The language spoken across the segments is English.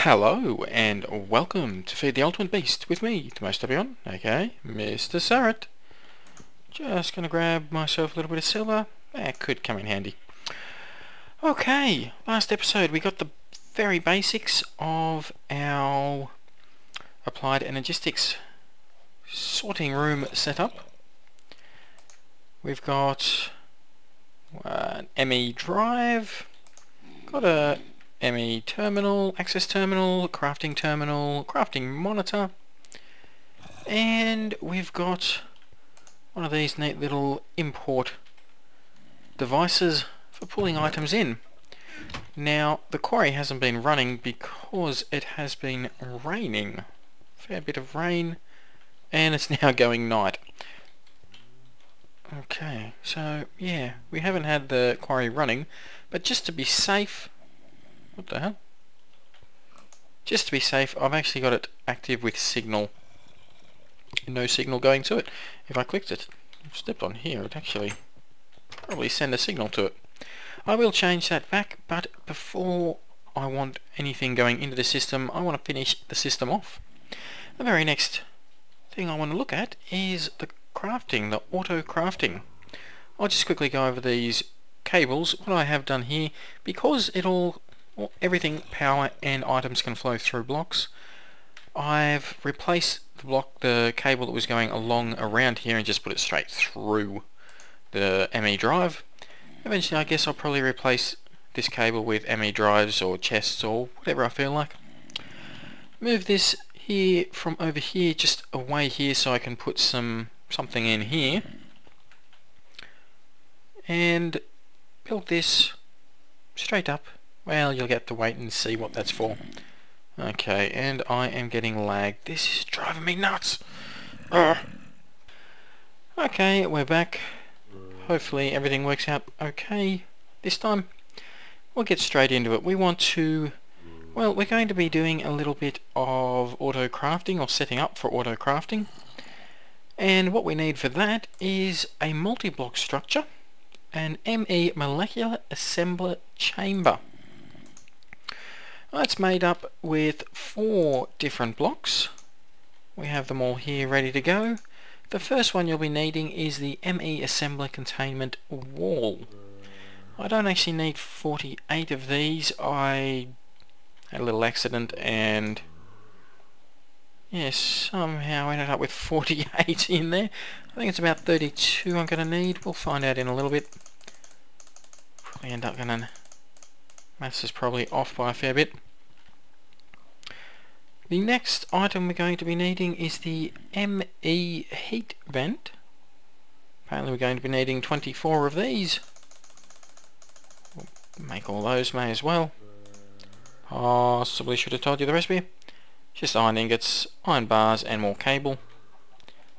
Hello and welcome to Feed the Ultimate Beast with me, the most on, aka MrSuryt. Just gonna grab myself a little bit of silver. That could come in handy. Okay, last episode we got the very basics of our Applied Energistics sorting room setup. We've got an ME drive, got a ME terminal, access terminal, crafting monitor, and we've got one of these neat little import devices for pulling items in. Now the quarry hasn't been running because it has been raining. Fair bit of rain, and it's now going night. Okay, so yeah, we haven't had the quarry running, but just to be safe, what the hell? Just to be safe, I've actually got it active with signal. No signal going to it. If I clicked it, stepped on here, it actually probably send a signal to it. I will change that back, but before I want anything going into the system, I want to finish the system off. The very next thing I want to look at is the crafting, the auto crafting. I'll just quickly go over these cables. What I have done here, because everything, power and items can flow through blocks, I've replaced the cable that was going along around here and just put it straight through the ME drive. Eventually I guess I'll probably replace this cable with ME drives or chests or whatever I feel like. Move this here from over here just away here so I can put something in here, and build this straight up. Well, you'll get to wait and see what that's for. Okay, and I am getting lag. This is driving me nuts. Okay, we're back. Hopefully everything works out okay this time. We'll get straight into it. We're going to be doing a little bit of auto crafting, or setting up for auto crafting. And what we need for that is a multi-block structure, an ME molecular assembler chamber. That's made up with 4 different blocks. We have them all here ready to go. The first one you'll be needing is the ME assembler containment wall. I don't actually need 48 of these. I had a little accident and somehow ended up with 48 in there. I think it's about 32 I'm going to need. We'll find out in a little bit. Probably end up going to... Maths is probably off by a fair bit. The next item we're going to be needing is the ME heat vent. Apparently we're going to be needing 24 of these. We'll make all those, may as well. Possibly should have told you the recipe. Just iron ingots, iron bars and more cable.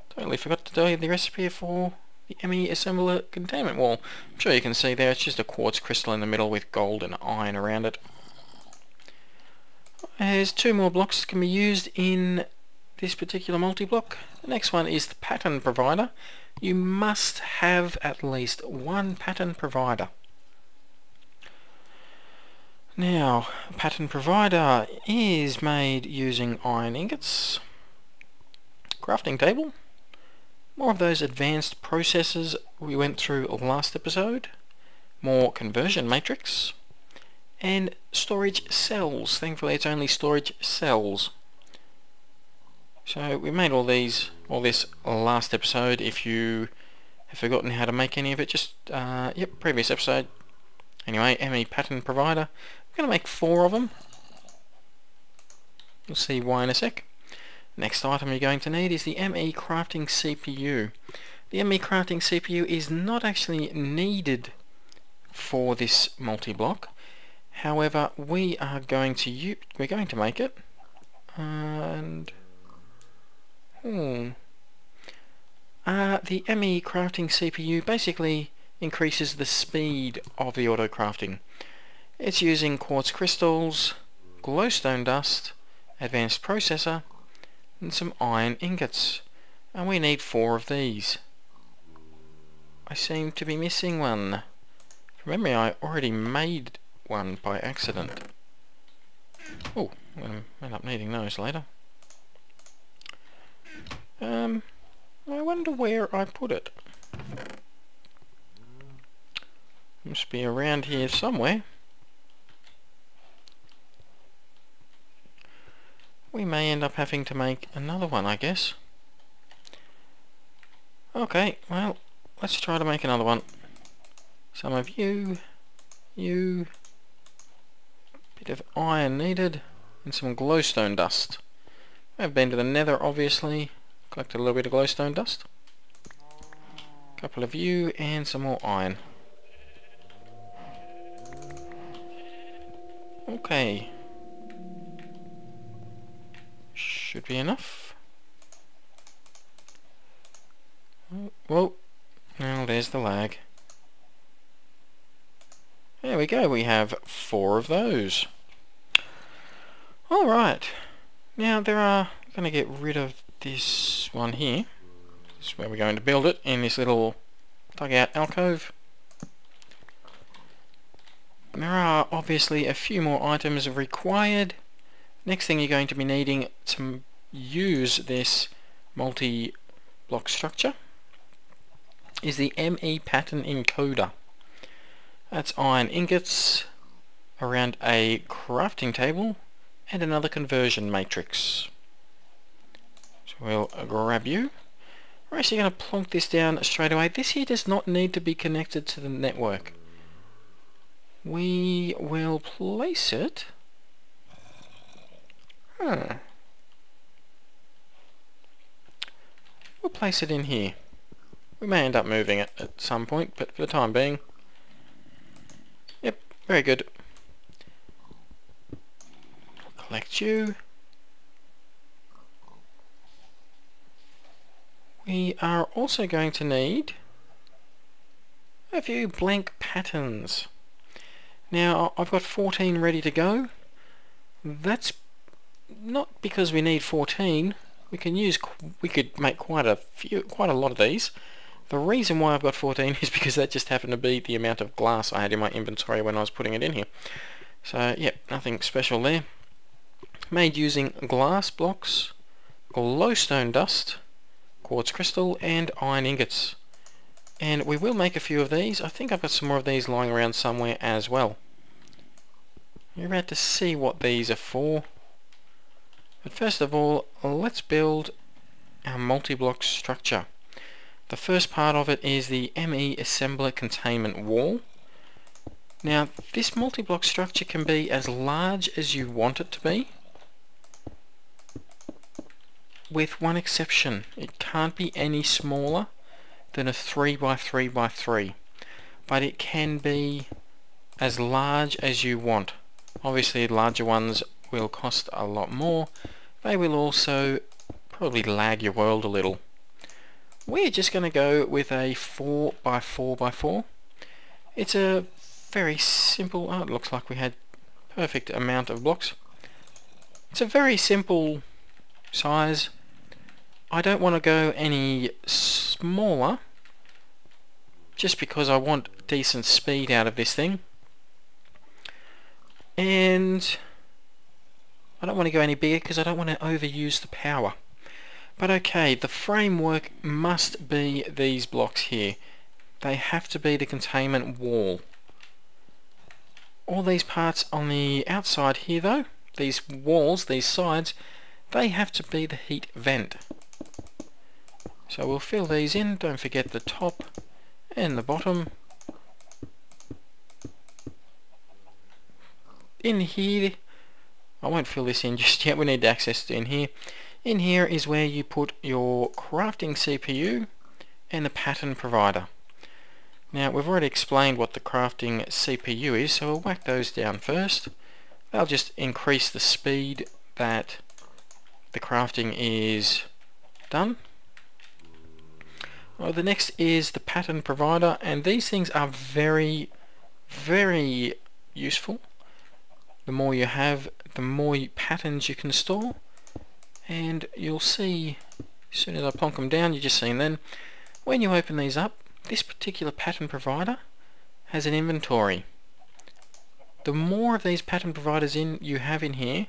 Totally forgot to tell you the recipe for the ME assembler containment wall. I'm sure you can see there, it's just a quartz crystal in the middle with gold and iron around it. There's 2 more blocks that can be used in this particular multi-block. The next one is the pattern provider. You must have at least 1 pattern provider. Now, a pattern provider is made using iron ingots, crafting table, more of those advanced processes we went through last episode, more conversion matrix, and storage cells. Thankfully it's only storage cells. So we made all this last episode. If you have forgotten how to make any of it, just previous episode. Anyway, ME pattern provider. I'm going to make 4 of them. You'll see why in a sec. Next item you're going to need is the ME crafting CPU. The ME crafting CPU is not actually needed for this multi-block. However, we're going to make it. And the ME crafting CPU basically increases the speed of the auto crafting. It's using quartz crystals, glowstone dust, advanced processor, and some iron ingots. And we need 4 of these. I seem to be missing one. From memory, I already made one by accident. Oh, I'm going to end up needing those later. I wonder where I put it. Must be around here somewhere. We may end up having to make another one, I guess. Okay, well, let's try to make another one. Some of you, bit of iron needed, and some glowstone dust. I've been to the nether, obviously, collected a little bit of glowstone dust. A couple of you, and some more iron. Okay. Should be enough. Whoa. Now there's the lag. There we go, we have 4 of those. Alright. Now I'm going to get rid of this one here. This is where we're going to build it, in this little dugout alcove. There are obviously a few more items required. Next thing you're going to be needing to use this multi-block structure is the ME pattern encoder. That's iron ingots around a crafting table and another conversion matrix. So we'll grab you. We're actually going to plonk this down straight away. This here does not need to be connected to the network. We will place it. We'll place it in here. We may end up moving it at some point, but for the time being, yep, very good. Collect you. We are also going to need a few blank patterns. Now I've got 14 ready to go. That's not because we need 14. We could make quite a lot of these. The reason why I've got 14 is because that just happened to be the amount of glass I had in my inventory when I was putting it in here. So yeah, nothing special there. Made using glass blocks, glowstone dust, quartz crystal, and iron ingots. And we will make a few of these. I think I've got some more of these lying around somewhere as well. You're about to see what these are for. But first of all, let's build our multi-block structure. The first part of it is the ME assembler containment wall. Now, this multi-block structure can be as large as you want it to be, with one exception. It can't be any smaller than a 3x3x3, but it can be as large as you want. Obviously larger ones will cost a lot more. They will also probably lag your world a little. We're just going to go with a 4x4x4. It's a very simple, it looks like we had perfect amount of blocks. It's a very simple size. I don't want to go any smaller just because I want decent speed out of this thing. And I don't want to go any bigger because I don't want to overuse the power. But okay, the framework must be these blocks here. They have to be the containment wall. All these parts on the outside here though, these walls, these sides, they have to be the heat vent. So we'll fill these in, don't forget the top and the bottom. In here, I won't fill this in just yet, we need access to in here. In here is where you put your crafting CPU and the pattern provider. Now we've already explained what the crafting CPU is, so we'll whack those down first. They'll just increase the speed that the crafting is done. Well, the next is the pattern provider, and these things are very, very useful. The more you have, the more patterns you can store, and you'll see as soon as I plonk them down, you've just seen then, when you open these up, this particular pattern provider has an inventory. The more of these pattern providers you have in here,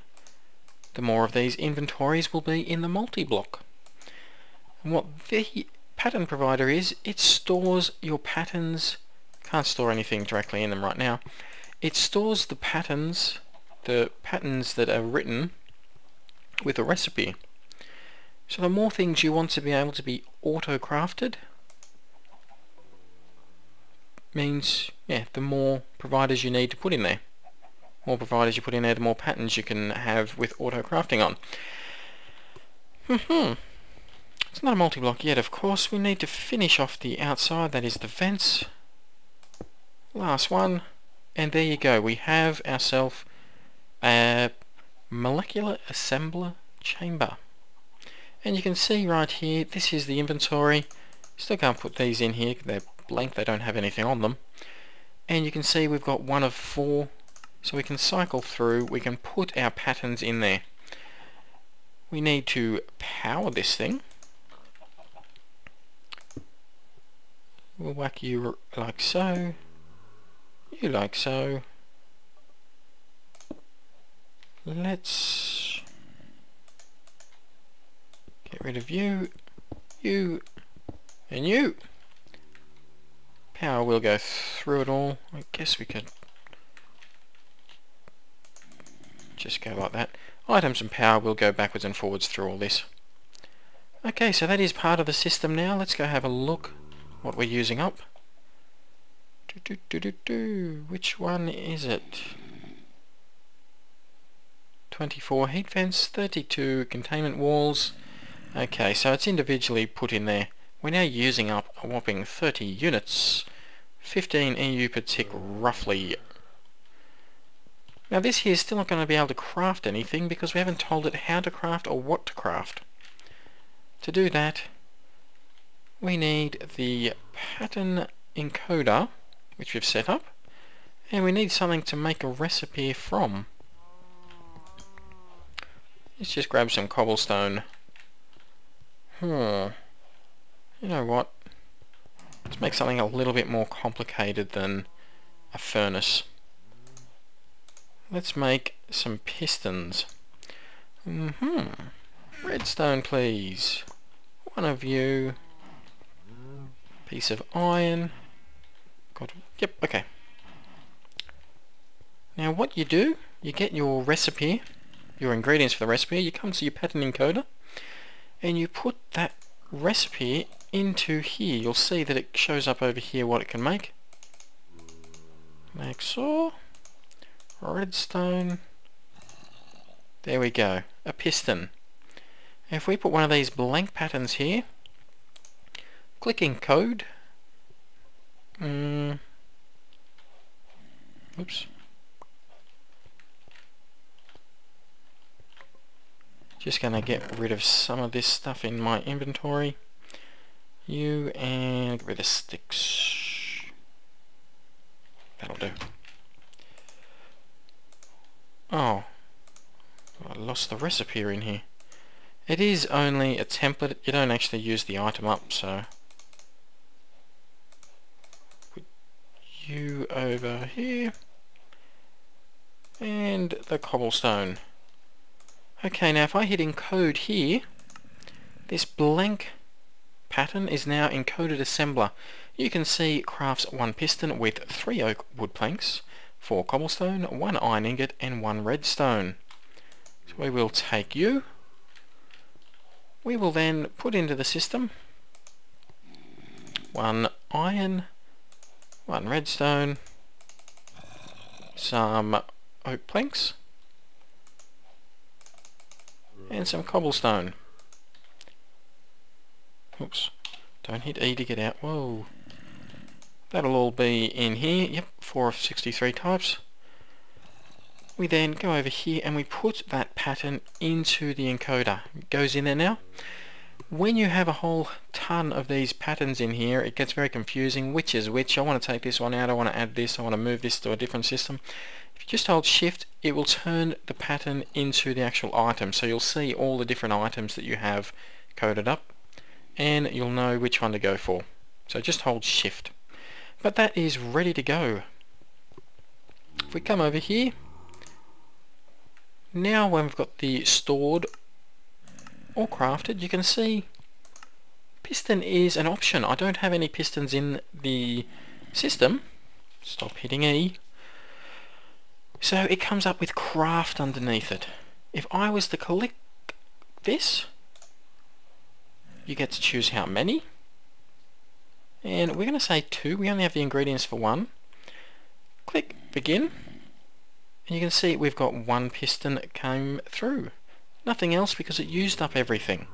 the more of these inventories will be in the multi-block. And what the pattern provider is, it stores your patterns. Can't store anything directly in them right now. It stores the patterns that are written with a recipe. So the more things you want to be able to be auto-crafted means, yeah, the more providers you need to put in there. More providers you put in there, the more patterns you can have with auto-crafting on. It's not a multi-block yet, of course. We need to finish off the outside, that is the vents. Last one. And there you go. We have ourselves a molecular assembler chamber. And you can see right here, this is the inventory. Still can't put these in here, they're blank, they don't have anything on them. And you can see we've got 1 of 4, so we can cycle through, we can put our patterns in there. We need to power this thing. We'll whack you like so, you like so. Let's get rid of you, and you. Power will go through it all. I guess we could just go like that. Items and power will go backwards and forwards through all this. Okay, so that is part of the system now. Let's go have a look what we're using up. Which one is it? 24 heat vents, 32 containment walls. Okay, so it's individually put in there. We're now using up a whopping 30 units, 15 EU per tick roughly. Now this here is still not going to be able to craft anything because we haven't told it how to craft or what to craft. To do that, we need the pattern encoder, which we've set up, and we need something to make a recipe from. Let's just grab some cobblestone. You know what? Let's make something a little bit more complicated than a furnace. Let's make some pistons. Redstone, please. 1 of you. Piece of iron. Yep, okay. Now what you do, you get your recipe, your ingredients for the recipe, you come to your pattern encoder, and you put that recipe into here. You'll see that it shows up over here what it can make. Make saw, redstone, there we go, a piston. If we put one of these blank patterns here, click encode, oops, just gonna get rid of some of this stuff in my inventory. And get rid of sticks. That'll do. Oh, I lost the recipe in here. It is only a template, you don't actually use the item up, so put you over here and the cobblestone. Okay, now if I hit encode here, this blank pattern is now encoded assembler. You can see it crafts 1 piston with 3 oak wood planks, 4 cobblestone, 1 iron ingot and 1 redstone. So we will take you. We will then put into the system 1 iron, 1 redstone, some oak planks and some cobblestone. Oops, don't hit E to get out. Whoa. That'll all be in here. Yep, 4 of 63 types. We then go over here and we put that pattern into the encoder. It goes in there now. When you have a whole ton of these patterns in here, it gets very confusing. Which is which? I want to take this one out, I want to add this, I want to move this to a different system. If you just hold shift, it will turn the pattern into the actual item. So you'll see all the different items that you have coded up, and you'll know which one to go for. So just hold shift. But that is ready to go. If we come over here, now when we've got the stored or crafted, you can see piston is an option. I don't have any pistons in the system. Stop hitting E. So it comes up with craft underneath it. If I was to click this, you get to choose how many. And we're going to say 2. We only have the ingredients for 1. Click begin. And you can see we've got 1 piston that came through. Nothing else because it used up everything.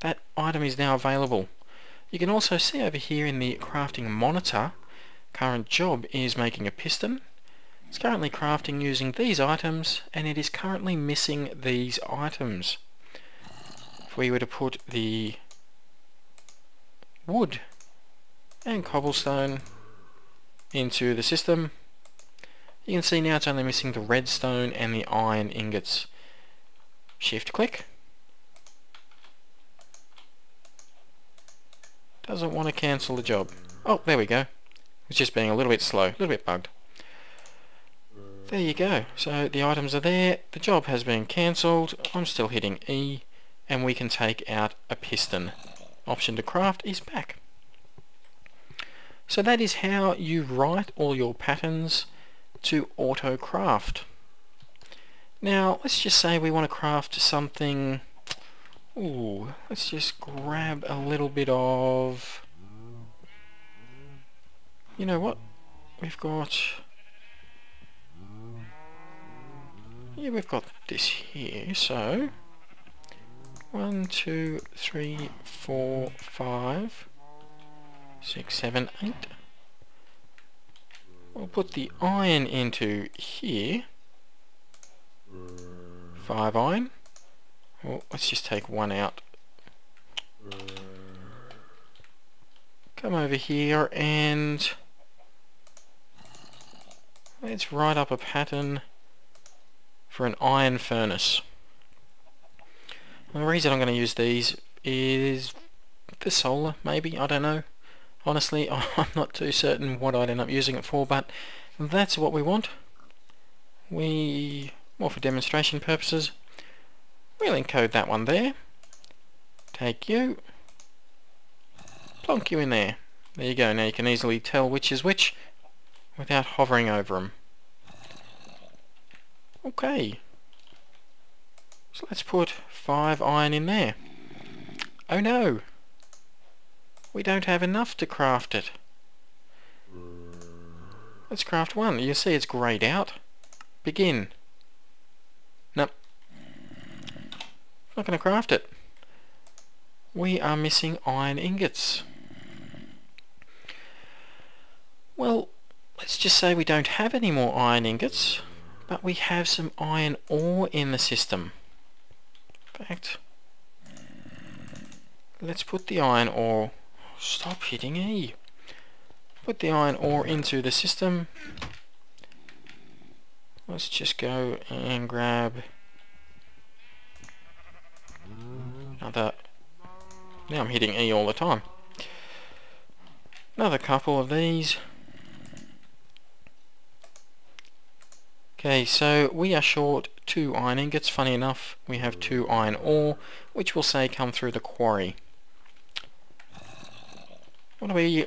That item is now available. You can also see over here in the crafting monitor, current job is making a piston. It's currently crafting using these items, and it is currently missing these items. If we were to put the wood and cobblestone into the system, you can see now it's only missing the redstone and the iron ingots. Shift click. Doesn't want to cancel the job. Oh, there we go. It's just being a little bit slow, a little bit bugged. There you go. So the items are there, the job has been cancelled, I'm still hitting E, and we can take out a piston. Option to craft is back. So that is how you write all your patterns to auto craft. Now let's just say we want to craft something. Ooh, let's just grab a little bit of, you know what, we've got this here. So 1, 2, 3, 4, 5, 6, 7, 8. We'll put the iron into here. 5 iron. Well, let's just take 1 out. Come over here and let's write up a pattern for an iron furnace. And the reason I'm going to use these is the solar, maybe, I don't know. Honestly, I'm not too certain what I'd end up using it for, but that's what we want. More for demonstration purposes, we'll encode that one there. Take you, plonk you in there. There you go. Now you can easily tell which is which without hovering over them. Okay. So let's put 5 iron in there. Oh no! We don't have enough to craft it. Let's craft 1. You see it's greyed out. Begin. Nope. Not going to craft it. We are missing iron ingots. Well, let's just say we don't have any more iron ingots, but we have some iron ore in the system. In fact, let's put the iron ore. Stop hitting E. Put the iron ore into the system. Let's just go and grab another. Now I'm hitting E all the time. Another couple of these. Okay, so we are short 2 iron ingots. Funny enough, we have 2 iron ore, which will say come through the quarry. What are we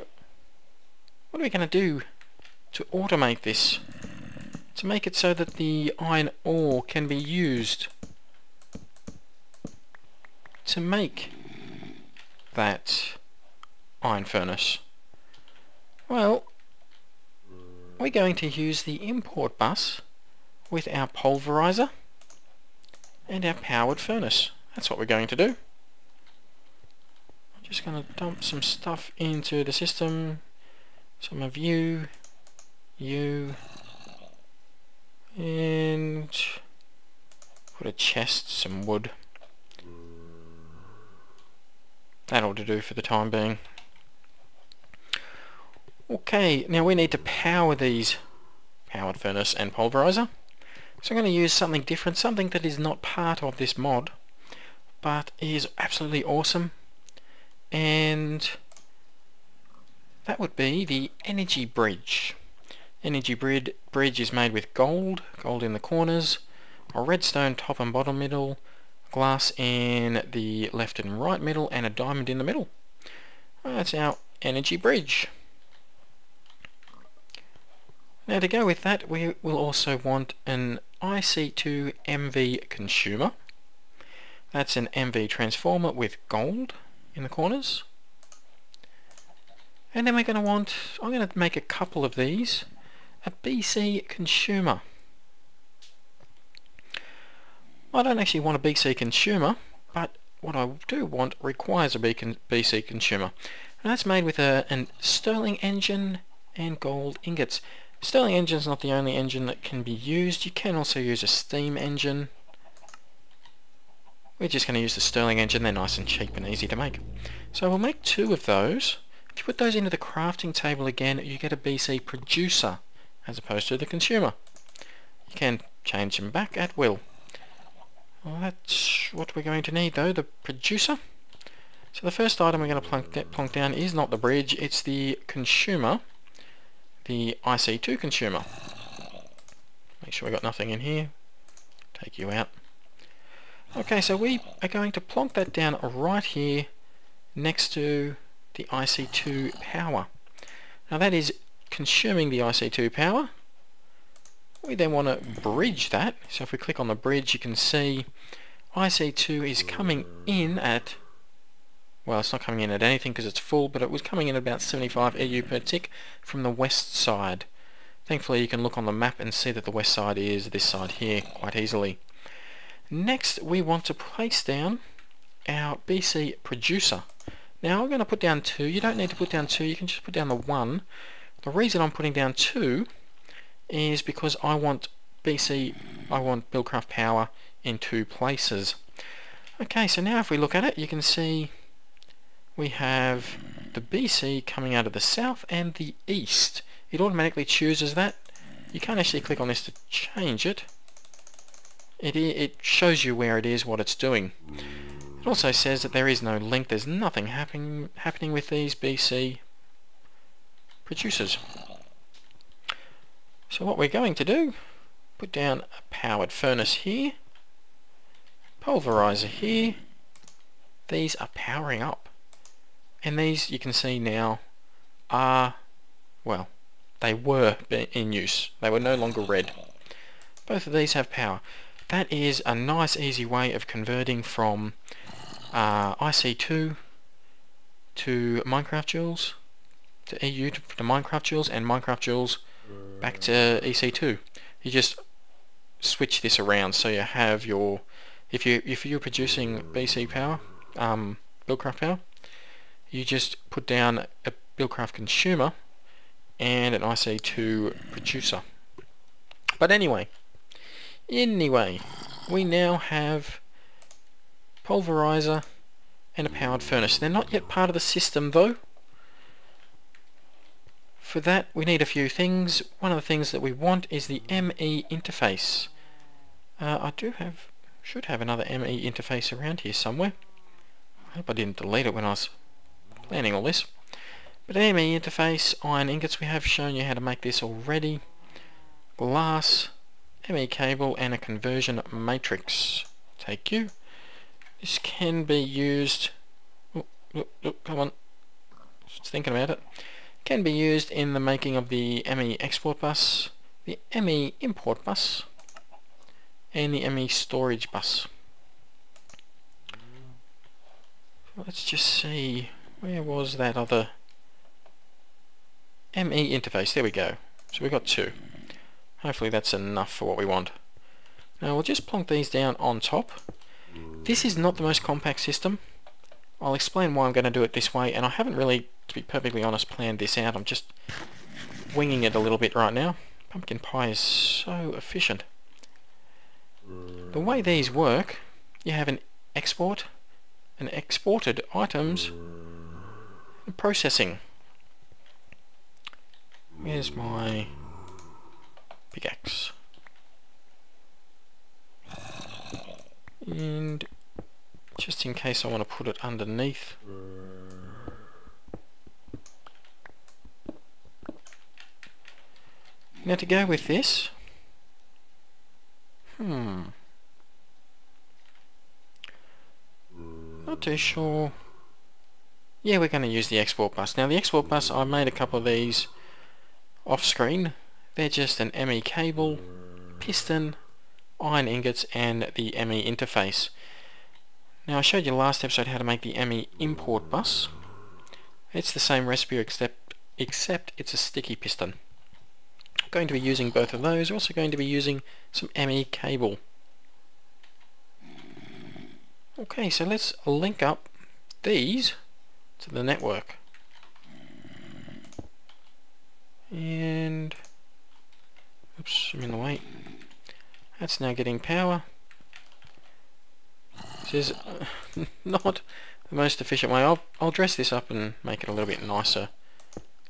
going to do to automate this? To make it so that the iron ore can be used to make that iron furnace? Well, we're going to use the import bus with our pulverizer and our powered furnace. That's what we're going to do. I'm just going to dump some stuff into the system. Some of you, and put a chest, some wood. That'll do for the time being. Okay, now we need to power these powered furnace and pulverizer. So I'm going to use something different, something that is not part of this mod, but is absolutely awesome. And that would be the energy bridge. Energy bridge is made with gold in the corners, a redstone top and bottom middle, glass in the left and right middle, and a diamond in the middle. That's our energy bridge. Now to go with that, we will also want an IC2 MV consumer. That's an MV transformer with gold in the corners. And then we're going to want, I'm going to make a couple of these, a BC consumer. I don't actually want a BC consumer, but what I do want requires a BC consumer. And that's made with a Stirling engine and gold ingots. Stirling engine is not the only engine that can be used. You can also use a steam engine. We're just going to use the Stirling engine. They're nice and cheap and easy to make. So we'll make 2 of those. If you put those into the crafting table again, you get a BC producer as opposed to the consumer. You can change them back at will. Well, that's what we're going to need though, the producer. So the first item we're going to plonk down is not the bridge, it's the consumer, the IC2 consumer. Make sure we got nothing in here. Take you out. Okay, so we are going to plonk that down right here next to the IC2 power. Now that is consuming the IC2 power. We then want to bridge that. So if we click on the bridge, you can see IC2 is coming in at, well, it's not coming in at anything because it's full, but it was coming in at about 75 EU per tick from the west side. Thankfully you can look on the map and see that the west side is this side here quite easily. Next we want to place down our BC producer. Now I'm going to put down 2. You don't need to put down 2, you can just put down the 1. The reason I'm putting down 2 is because I want Buildcraft power in 2 places. Okay, so now if we look at it, you can see we have the BC coming out of the south and the east. It automatically chooses that. You can't actually click on this to change it. It shows you where it is, what it's doing. It also says that there is no link, there's nothing happening with these BC producers. So what we're going to do, put down a powered furnace here, pulverizer here. These are powering up. And these, you can see now, are, well, they were in use. They were no longer red. Both of these have power. That is a nice easy way of converting from IC2 to Minecraft joules, to EU to Minecraft joules, and Minecraft joules back to EC2. You just switch this around so you have your, if you're producing BC power, Buildcraft power, you just put down a Buildcraft consumer and an IC2 producer. But anyway, we now have pulverizer and a powered furnace. They're not yet part of the system though. For that we need a few things. One of the things that we want is the ME interface. I should have another ME interface around here somewhere. I hope I didn't delete it when I was planning all this. But ME interface, iron ingots, we have shown you how to make this already. Glass, ME cable, and a conversion matrix. Take you. This can be used, come on, just thinking about it. Can be used in the making of the ME export bus, the ME import bus, and the ME storage bus. Let's just see, where was that other ME interface? There we go. So we've got 2. Hopefully that's enough for what we want. Now we'll just plonk these down on top. This is not the most compact system. I'll explain why I'm going to do it this way, and I haven't really, to be perfectly honest, planned this out. I'm just winging it a little bit right now. Pumpkin pie is so efficient. The way these work, you have an export, and exported items, and processing. Where's my pickaxe? And just in case I want to put it underneath. Now to go with this, Not too sure. Yeah, we're going to use the export bus. Now the export bus, I made a couple of these off screen. They're just an ME cable, piston, iron ingots and the ME interface. Now I showed you last episode how to make the ME import bus. It's the same recipe except it's a sticky piston. I'm going to be using both of those. We're also going to be using some ME cable. Okay, so let's link up these to the network. And oops, I'm in the way. That's now getting power. This is not the most efficient way. I'll dress this up and make it a little bit nicer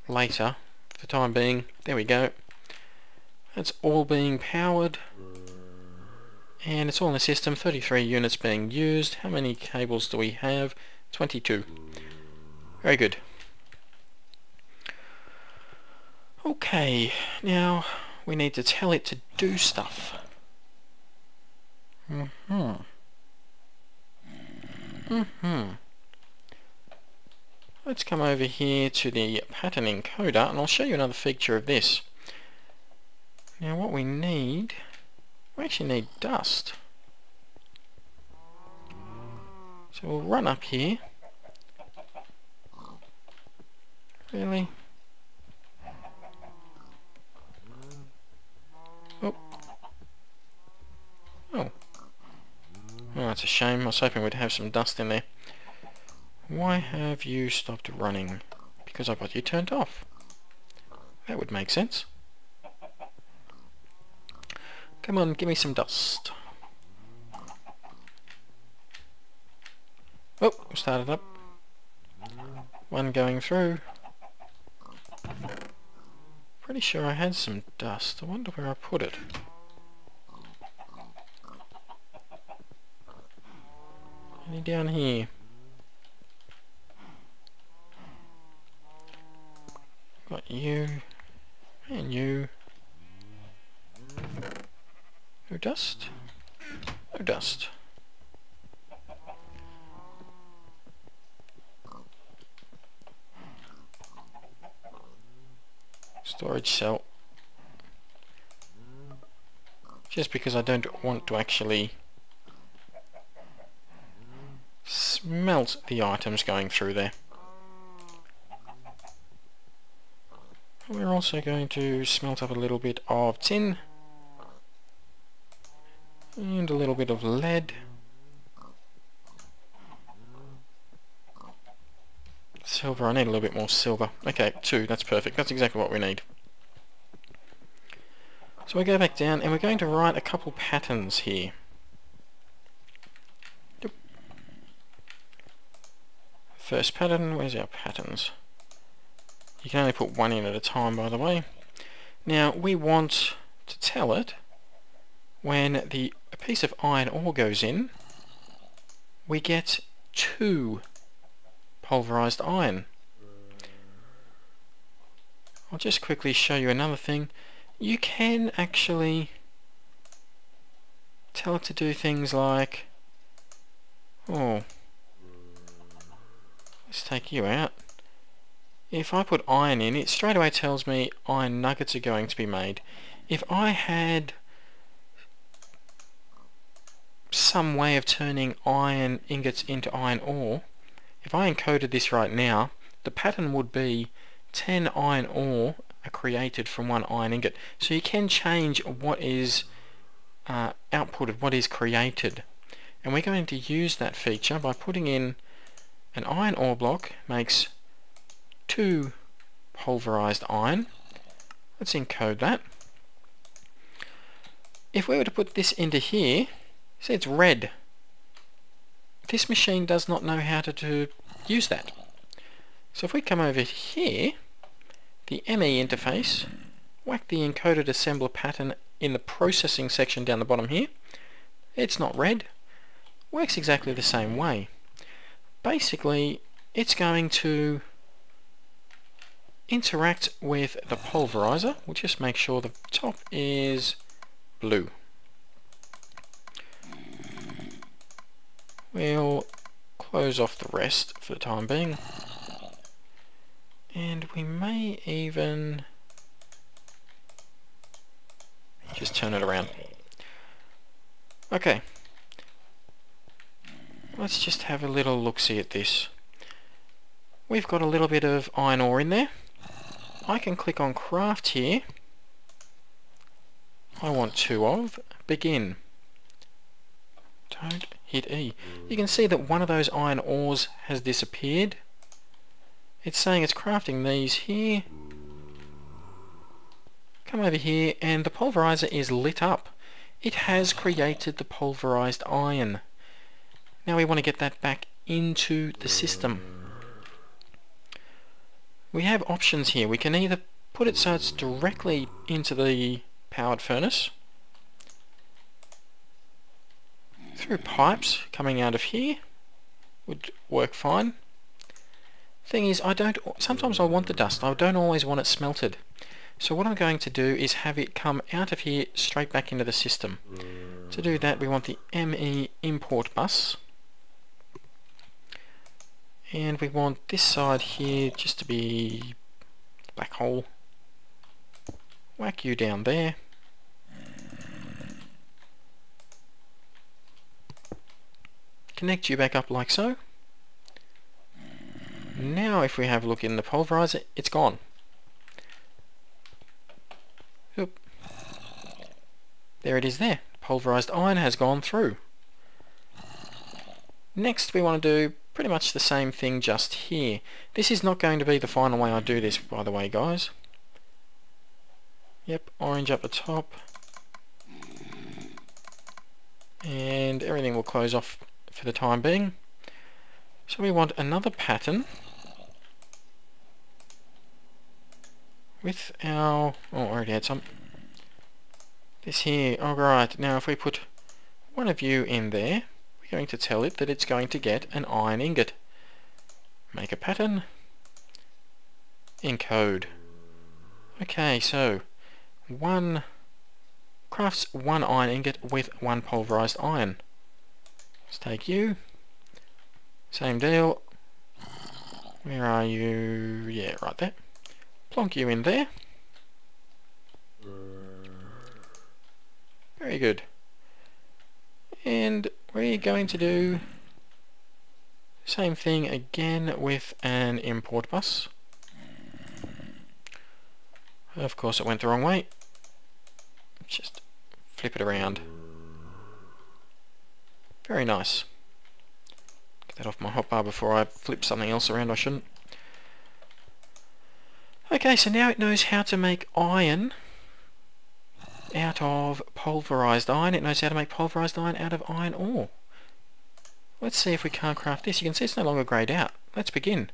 later. For the time being, there we go. That's all being powered. And it's all in the system. 33 units being used. How many cables do we have? 22. Very good. Okay, now we need to tell it to do stuff. Let's come over here to the pattern encoder and I'll show you another feature of this. Now what we actually need dust. So we'll run up here. Really? Oh. Oh. Oh, that's a shame. I was hoping we'd have some dust in there. Why have you stopped running? Because I got you turned off. That would make sense. Come on, give me some dust. Oh, started up. One going through. Pretty sure I had some dust. I wonder where I put it. Any down here? Got you. And you. No dust? No dust. Storage cell. Just because I don't want to actually smelt the items going through there. We're also going to smelt up a little bit of tin and a little bit of lead. Silver, I need a little bit more silver. Okay, 2, that's perfect. That's exactly what we need. So we go back down and we're going to write a couple patterns here. Yep. First pattern, where's our patterns? You can only put one in at a time, by the way. Now we want to tell it when a piece of iron ore goes in, we get 2 pulverized iron. I'll just quickly show you another thing. You can actually tell it to do things like, oh, let's take you out. If I put iron in, it straight away tells me iron nuggets are going to be made. If I had some way of turning iron ingots into iron ore, if I encoded this right now, the pattern would be 10 iron ore are created from 1 iron ingot. So you can change what is outputted, what is created. And we're going to use that feature by putting in an iron ore block makes 2 pulverized iron. Let's encode that. If we were to put this into here, see it's red. This machine does not know how to use that. So if we come over here, the ME interface, whack the encoded assembler pattern in the processing section down the bottom here, it's not red. Works exactly the same way. Basically, it's going to interact with the pulverizer. We'll just make sure the top is blue. We'll close off the rest for the time being. And we may even just turn it around. Okay. Let's just have a little look-see at this. We've got a little bit of iron ore in there. I can click on craft here. I want 2 of. Begin. Don't hit E. You can see that one of those iron ores has disappeared. It's saying it's crafting these here. Come over here and the pulverizer is lit up. It has created the pulverized iron. Now we want to get that back into the system. We have options here. We can either put it so it's directly into the powered furnace through pipes coming out of here. Would work fine. Thing is, sometimes I want the dust. I don't always want it smelted. So what I'm going to do is have it come out of here straight back into the system. To do that, we want the ME import bus. And we want this side here just to be black hole. Whack you down there. Connect you back up like so. Now if we have a look in the pulverizer, it's gone. Oop. There it is there. Pulverized iron has gone through. Next we want to do pretty much the same thing just here. This is not going to be the final way I do this, by the way, guys. Yep, orange up the top. And everything will close off for the time being. So we want another pattern with our... oh, I already had some. This here. Alright, now if we put one of you in there, we're going to tell it that it's going to get an iron ingot. Make a pattern. Encode. Okay, so crafts 1 iron ingot with 1 pulverized iron. Let's take you. Same deal. Where are you? Yeah, right there. Plonk you in there. Very good. And we're going to do same thing again with an import bus. Of course it went the wrong way. Just flip it around. Very nice. Get that off my hotbar before I flip something else around I shouldn't. Okay, so now it knows how to make iron out of pulverized iron. It knows how to make pulverized iron out of iron ore. Let's see if we can't craft this. You can see it's no longer greyed out. Let's begin.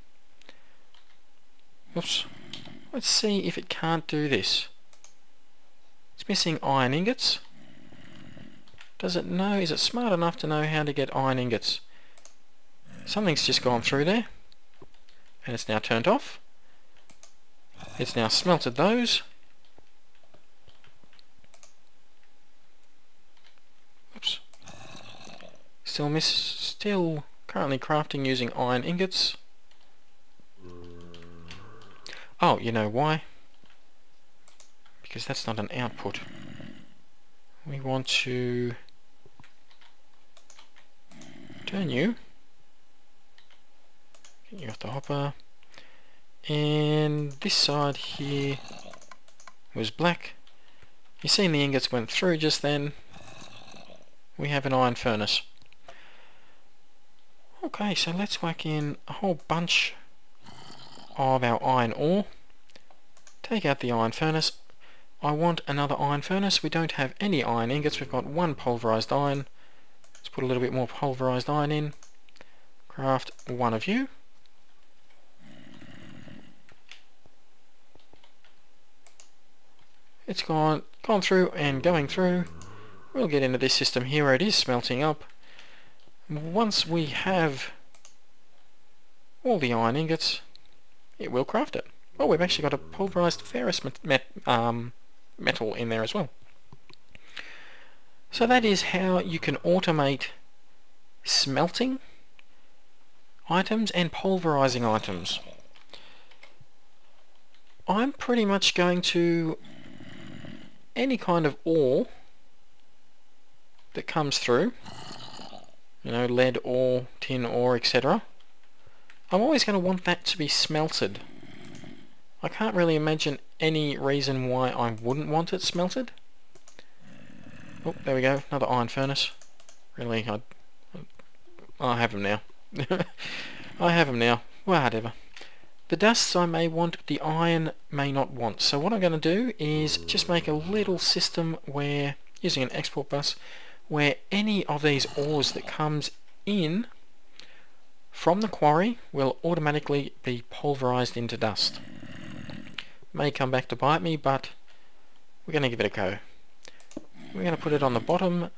Oops. Let's see if it can't do this. It's missing iron ingots. Does it know? Is it smart enough to know how to get iron ingots? Something's just gone through there. And it's now turned off. It's now smelted those. Oops. Still currently crafting using iron ingots. Oh, you know why? Because that's not an output. We want to turn you. Get you off the hopper. And this side here was black. You seen the ingots went through just then. We have an iron furnace. Okay, so let's whack in a whole bunch of our iron ore. Take out the iron furnace. I want another iron furnace. We don't have any iron ingots. We've got 1 pulverized iron. Let's put a little bit more pulverized iron in. Craft 1 of you. It's gone through and going through. We'll get into this system here where it is smelting up. Once we have all the iron ingots, it will craft it. Oh, we've actually got a pulverized ferrous metal in there as well. So that is how you can automate smelting items and pulverizing items. I'm pretty much going to any kind of ore that comes through, you know, lead ore, tin ore, etc. I'm always going to want that to be smelted. I can't really imagine any reason why I wouldn't want it smelted. Oh, there we go, another iron furnace. Really, I have them now. I have them now. Whatever. The dusts I may want, the iron may not want. So what I'm going to do is just make a little system where, using an export bus, where any of these ores that comes in from the quarry will automatically be pulverized into dust. May come back to bite me, but we're going to give it a go. We're going to put it on the bottom.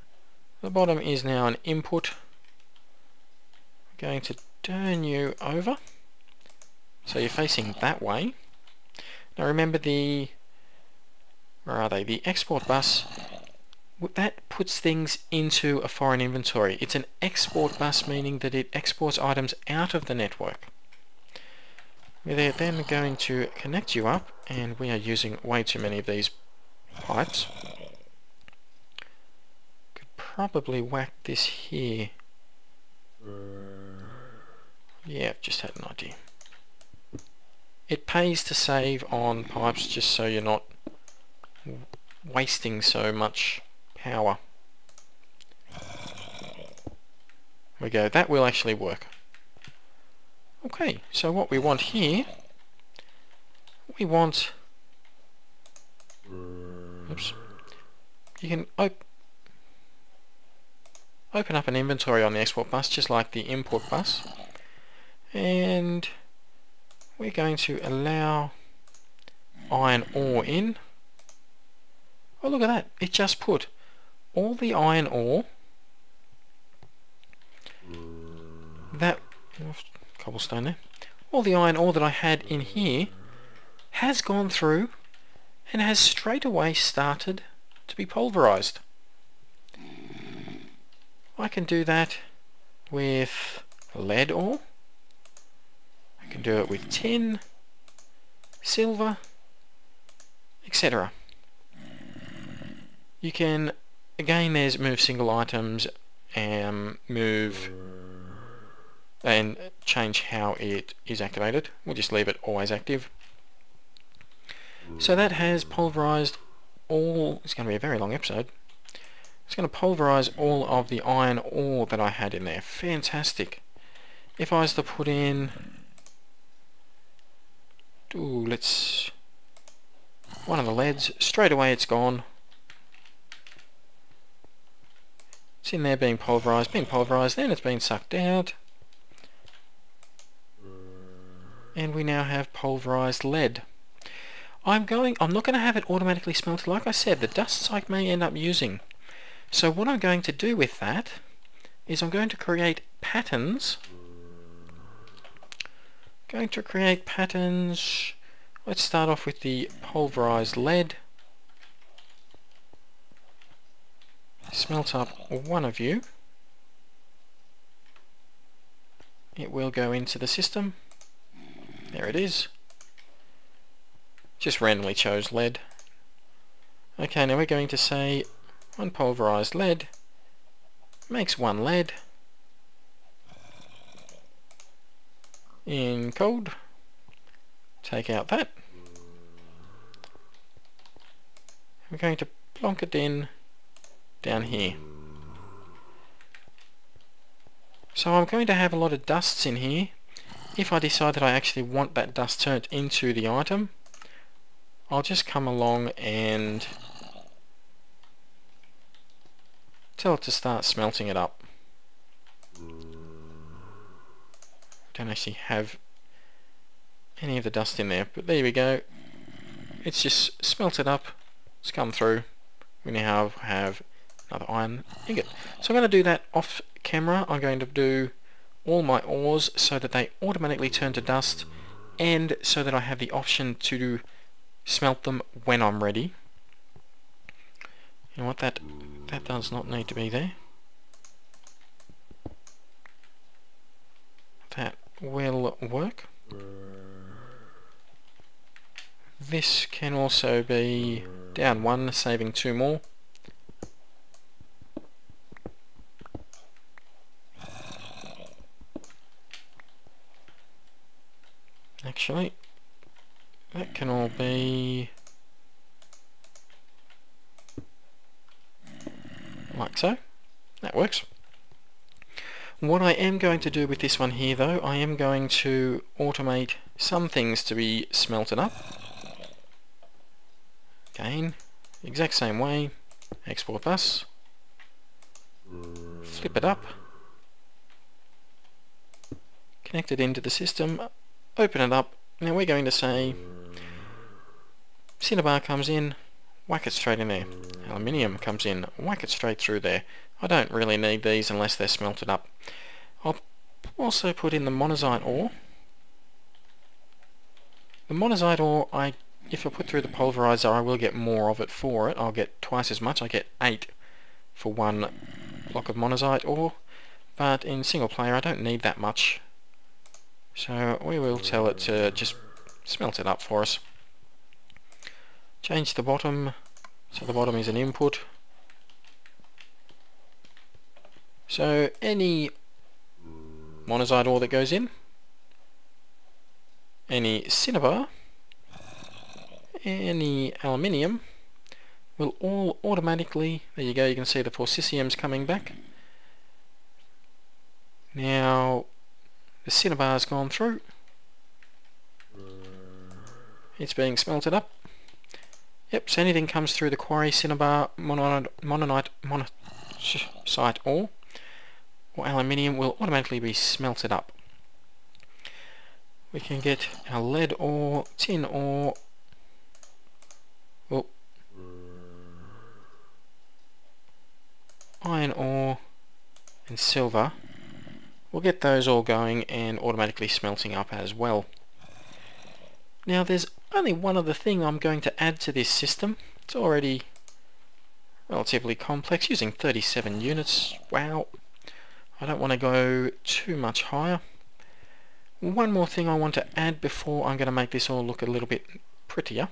The bottom is now an input. We're going to turn you over so you're facing that way. Now remember the export bus, that puts things into a foreign inventory. It's an export bus, meaning that it exports items out of the network. We're then going to connect you up, and we are using way too many of these pipes. Could probably whack this here. Yeah, I've just had an idea. It pays to save on pipes just so you're not wasting so much power. There we go, that will actually work. Okay, so what we want here, we want, oops, you can open up an inventory on the export bus just like the import bus, and we're going to allow iron ore in. Oh, look at that, it just put all the iron ore, that cobblestone there, all the iron ore that I had in here has gone through and has straight away started to be pulverized. I can do that with lead ore, I can do it with tin, silver, etc. You can, again, there's move single items and move and change how it is activated. We'll just leave it always active. So that has pulverized all, it's going to be a very long episode. It's going to pulverize all of the iron ore that I had in there. Fantastic. If I was to put in, let's, one of the leads, straight away it's gone. It's in there being pulverized, then it's been sucked out. And we now have pulverized lead. I'm not going to have it automatically smelted. Like I said, the dusts I may end up using. So what I'm going to do with that is I'm going to create patterns. Let's start off with the pulverized lead. Smelt up one of you. It will go into the system. There it is. Just randomly chose lead. Okay, now we're going to say one pulverized lead makes one lead. Encode. Take out that. We're going to plonk it in down here. So I'm going to have a lot of dusts in here. If I decide that I actually want that dust turned into the item, I'll just come along and tell it to start smelting it up. Don't actually have any of the dust in there, but there we go. It's just smelted up. It's come through. We now have another iron ingot. So I'm going to do that off camera. I'm going to do all my ores so that they automatically turn to dust, and so that I have the option to smelt them when I'm ready. You know what, that does not need to be there. that will work. This can also be down 1, saving 2 more. Actually, that can all be like so. That works. What I am going to do with this one here though, I am going to automate some things to be smelted up. Again, exact same way, export bus, flip it up, connect it into the system, open it up. Now we're going to say cinnabar comes in, whack it straight in there. Aluminium comes in, whack it straight through there. I don't really need these unless they're smelted up. I'll also put in the monazite ore. The monazite ore, if I put through the pulverizer, I will get more of it for it. I'll get twice as much. I get 8 for 1 block of monazite ore, but in single player I don't need that much. So we will tell it to just smelt it up for us. Change the bottom, so the bottom is an input. So any monazite ore that goes in, any cinnabar, any aluminium will all automatically, there you go, you can see the forciciums coming back. Now the cinnabar's gone through, it's being smelted up. Yep, so anything comes through the quarry, cinnabar, monazite ore or aluminium will automatically be smelted up. We can get our lead ore, tin ore, iron ore and silver. We'll get those all going and automatically smelting up as well. Now there's only one other thing I'm going to add to this system. It's already relatively complex, using 37 units. Wow, I don't want to go too much higher. One more thing I want to add before I'm going to make this all look a little bit prettier,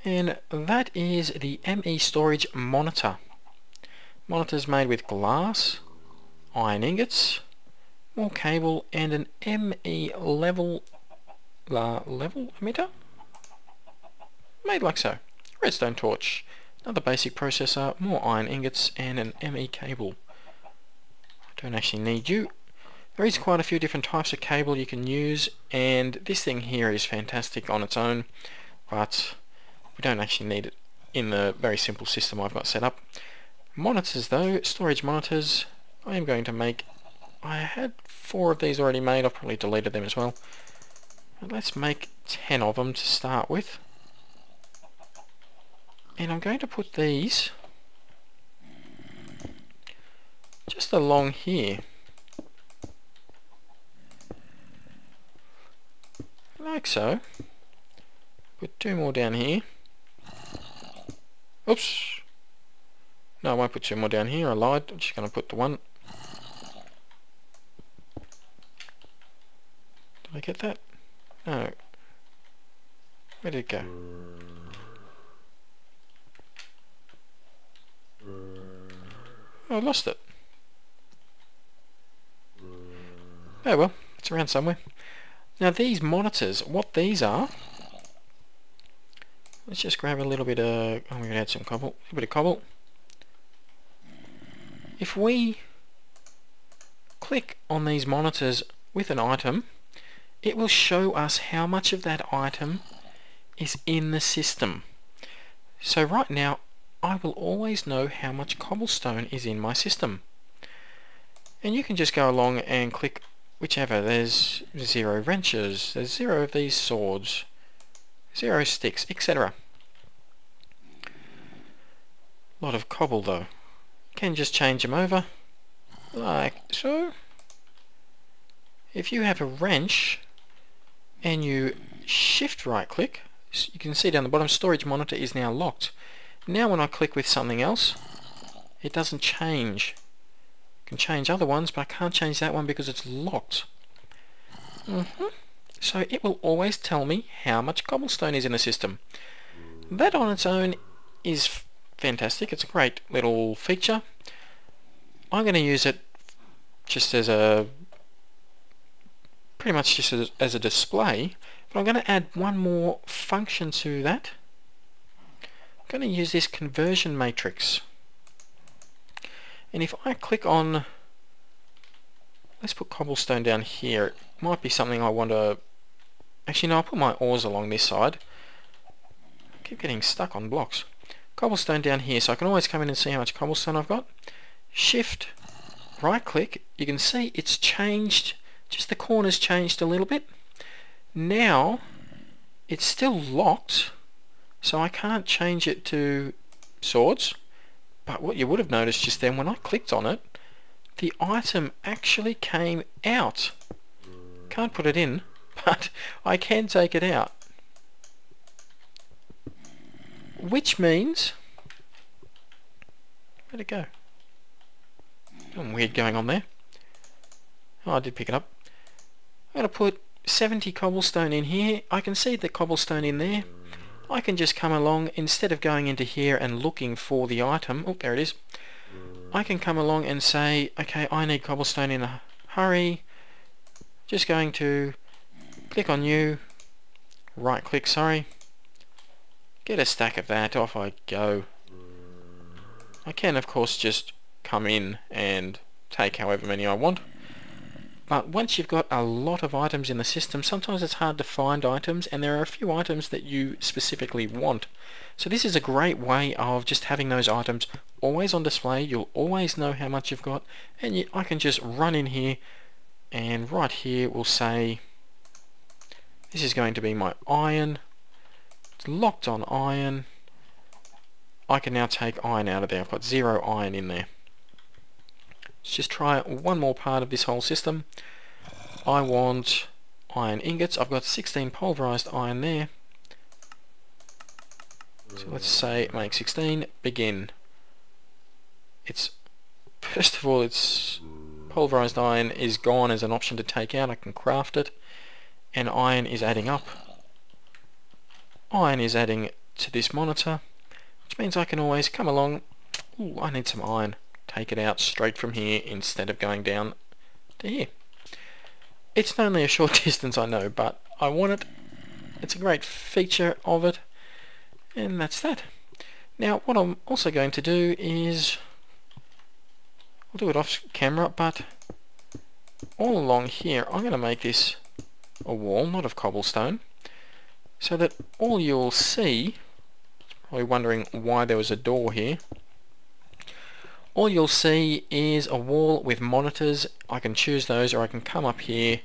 and that is the ME storage monitor. Monitor's made with glass, iron ingots, more cable and an ME level emitter, made like so. Redstone torch, another basic processor, more iron ingots and an ME cable. I don't actually need you. There is quite a few different types of cable you can use, and this thing here is fantastic on its own, but we don't actually need it in the very simple system I've got set up. Monitors though, storage monitors, I am going to make, I had 4 of these already made, I've probably deleted them as well. But let's make 10 of them to start with. And I'm going to put these just along here. Like so. Put 2 more down here. Oops. No, I won't put 2 more down here, I lied. I'm just going to put the 1. Did I get that? No. Where did it go? Oh, I lost it. Oh well, it's around somewhere. Now these monitors, what these are, let's just grab a little bit of, I'm going to add some cobble, a little bit of cobble. If we click on these monitors with an item, it will show us how much of that item is in the system. So right now, I will always know how much cobblestone is in my system. And you can just go along and click whichever. There's 0 wrenches, there's 0 of these swords, 0 sticks, etc. A lot of cobble though. You can just change them over, like so. If you have a wrench and you shift right click, you can see down the bottom, storage monitor is now locked. Now when I click with something else, it doesn't change. You can change other ones, but I can't change that one because it's locked. So it will always tell me how much cobblestone is in the system. That on its own is fantastic. It's a great little feature. I'm going to use it just as a pretty much just as a display, but I'm going to add one more function to that. I'm going to use this conversion matrix, and if I click on, let's put cobblestone down here, it might be something I want to, actually no, I'll put my ores along this side. I keep getting stuck on blocks. Cobblestone down here, so I can always come in and see how much cobblestone I've got. Shift, right click, you can see it's changed, just the corners changed a little bit. Now it's still locked, so I can't change it to swords, but what you would have noticed just then, when I clicked on it, the item actually came out. Can't put it in, but I can take it out, which means, where'd it go? Something weird going on there. Oh, I did pick it up. I'm going to put 70 cobblestone in here. I can see the cobblestone in there. I can just come along, instead of going into here and looking for the item, oh there it is, I can come along and say, okay, I need cobblestone in a hurry. Just going to click on new, right click, sorry, get a stack of that, off I go. I can of course just come in and take however many I want, but once you've got a lot of items in the system, sometimes it's hard to find items, and there are a few items that you specifically want. So this is a great way of just having those items always on display. You'll always know how much you've got, and I can just run in here, and right here we'll say this is going to be my iron. It's locked on iron. I can now take iron out of there. I've got 0 iron in there. Let's just try one more part of this whole system. I want iron ingots. I've got 16 pulverized iron there. So let's say make 16, begin. It's, first of all, it's pulverized iron is gone as an option to take out. I can craft it, and iron is adding up. Iron is adding to this monitor, which means I can always come along. Ooh, I need some iron. Take it out straight from here instead of going down to here. It's only a short distance, I know, but I want it. It's a great feature of it, and that's that. Now what I'm also going to do is, I'll do it off camera, but all along here I'm going to make this a wall, not of cobblestone, so that all you'll see, probably wondering why there was a door here, all you'll see is a wall with monitors. I can choose those, or I can come up here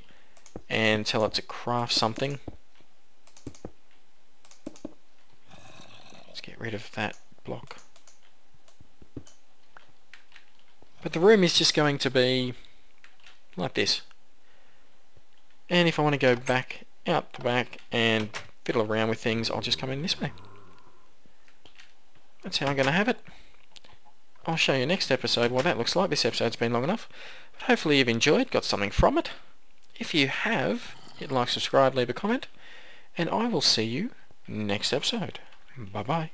and tell it to craft something. Let's get rid of that block. But the room is just going to be like this. And if I want to go back out the back and fiddle around with things, I'll just come in this way. That's how I'm going to have it. I'll show you next episode what that looks like. This episode's been long enough, but hopefully you've enjoyed, got something from it. If you have, hit like, subscribe, leave a comment, and I will see you next episode. Bye bye.